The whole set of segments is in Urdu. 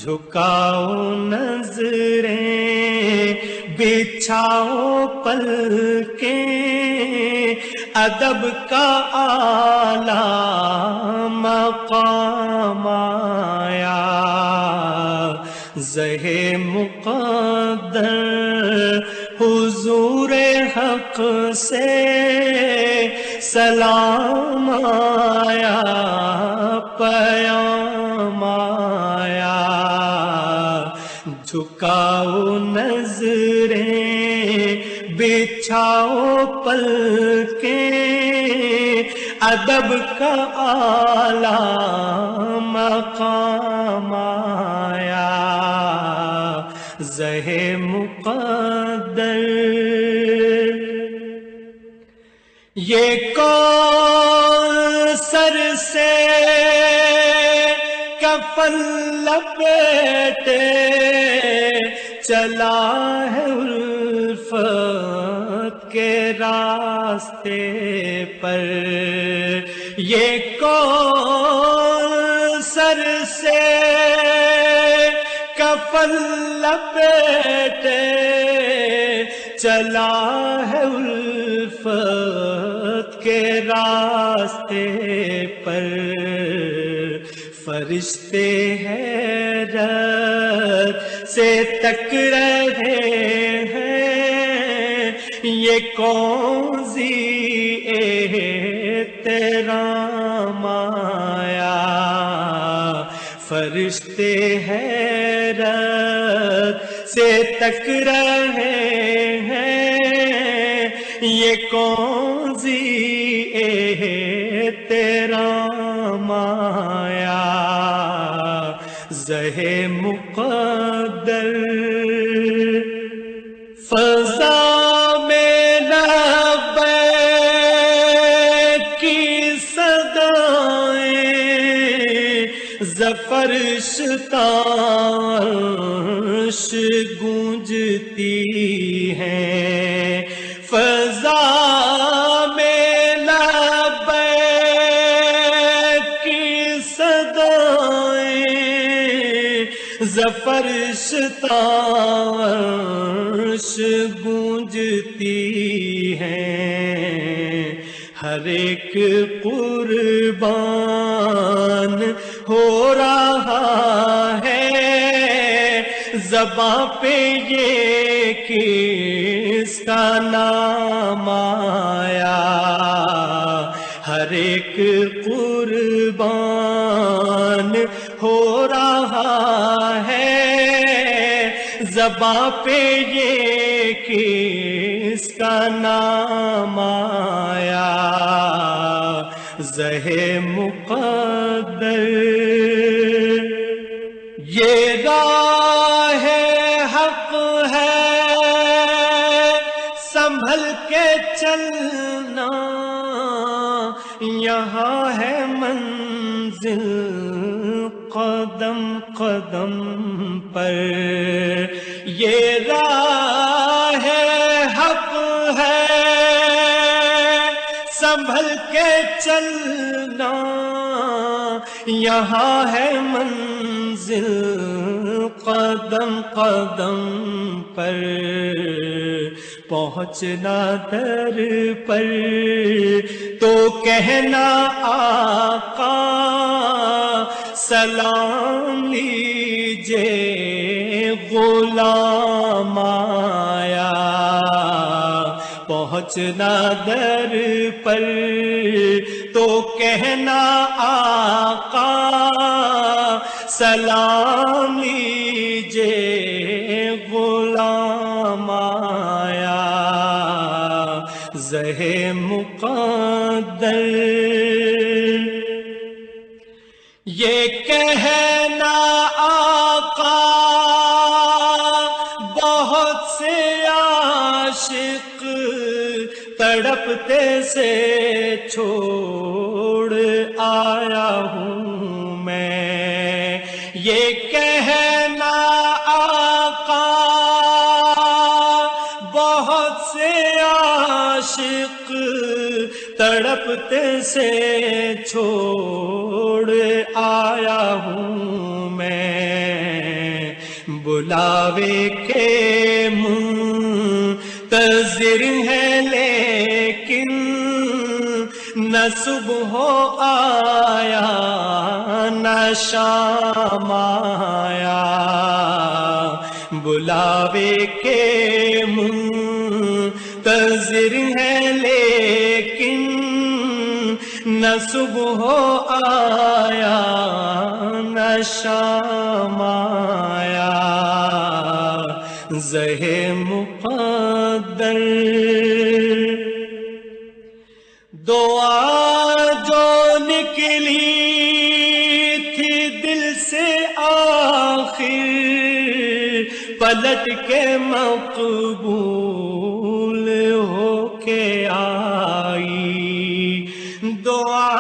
جھکاؤ نظریں بچھاؤ پلکیں، ادب کا اعلیٰ مقام آیا، زہ مقدر حضور حق سے سلام آیا، پیام آیا۔ جھکاؤ نظریں بچھاؤ پلکیں، ادب کا اعلیٰ مقام آیا، زہ مقدر۔ یہ کون سر سے کفن لپیٹے چلا ہے الفت کے راستے پر، یہ کون سر سے کفن لپیٹے چلا ہے الفت کے راستے پر، فرشتے حیرت سے تک رہے ہیں، یہ کون سی احترام آیا، فرشتے حیرت سے تک رہے ہیں، یہ کون سی احترام آیا، زہ مقدر۔ فضا میں لبیک کی صدائیں، زفرش تاش گونجتی ہیں، فضا میں لبیک کی صدائیں، زفرش تاش گونجتی ہیں، ہر ایک قربان ہو رہا ہے، زباں پہ یہ کس کا نام آیا، ہر ایک قربان ہو رہا ہے، زباں پہ یہ کس کا نام آیا، زہ مقدر۔ یہ راہ حق ہے سنبھل کے چلنا، یہاں ہے منزل قدم قدم پر، یہ راہ حق ہے سنبھل کے چلنا، یہاں ہے منزل قدم قدم پر، پہنچنا در پر تو کہنا آقا سلام لیجے غلام آیا، پہنچنا در پر تو کہنا آقا سلام لیجے غلام آیا، زہ مقدر۔ یہ کہنا آقا بہت سے عاشق تڑپتے سے چھوڑ آیا ہوں میں، یہ کہنا آقا بہت سے عاشق تڑپتے سے چھوڑ آیا ہوں ہوں میں، بلاوے کے منتظر ہے لیکن نہ صبح آیا نہ شام آیا، بلاوے کے منتظر ہے لیکن نہ صبح آیا نہ شام آیا، زہ مقدر دعا جو نکلی تھی دل سے آخر پلٹ کے مقبول ہو کے آئی، دعا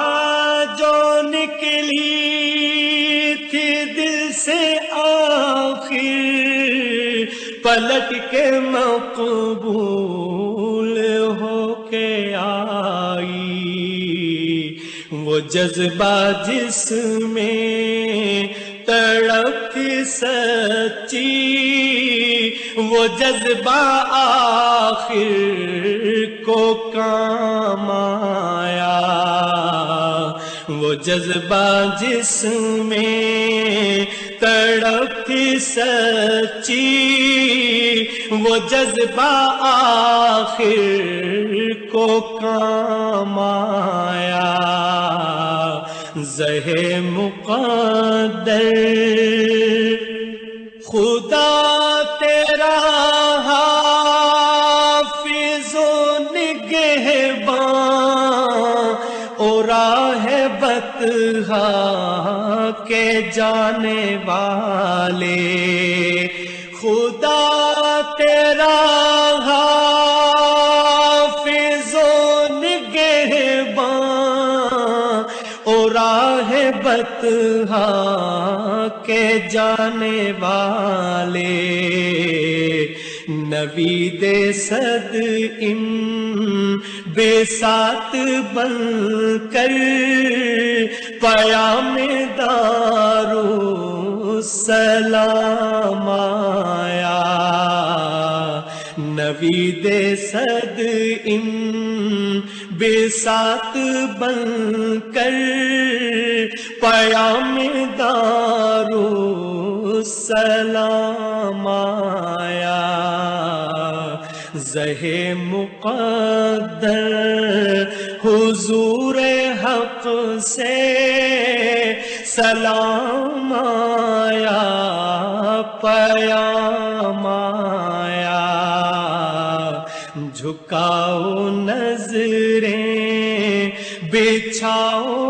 جو نکلی تھی دل سے آخر پلٹ کے مقبول ہو کے آئی، وہ جذبہ جس میں تڑپ تھی سچی وہ جذبہ آخر کو کام آیا، وہ جذبہ جس میں تڑپ تھی سچی وہ جذبہ آخر کو کام آیا، زہ مقدر خدا تیرا حافظ و نگہباں اور راہ بطحا کے جانے والے، خدا تیرا حافظ و نگہباں اور راہ بطحا کے جانے والے، نوید صد ان بے ساتھ بن کر پیام دارالسلام آیا، نوید صد ان بے ساتھ بن کر پیام دارالسلام آیا، زہ مقدر حضور حق سے سلام آیا پیام آیا، جھکاؤ نظریں بچھاؤ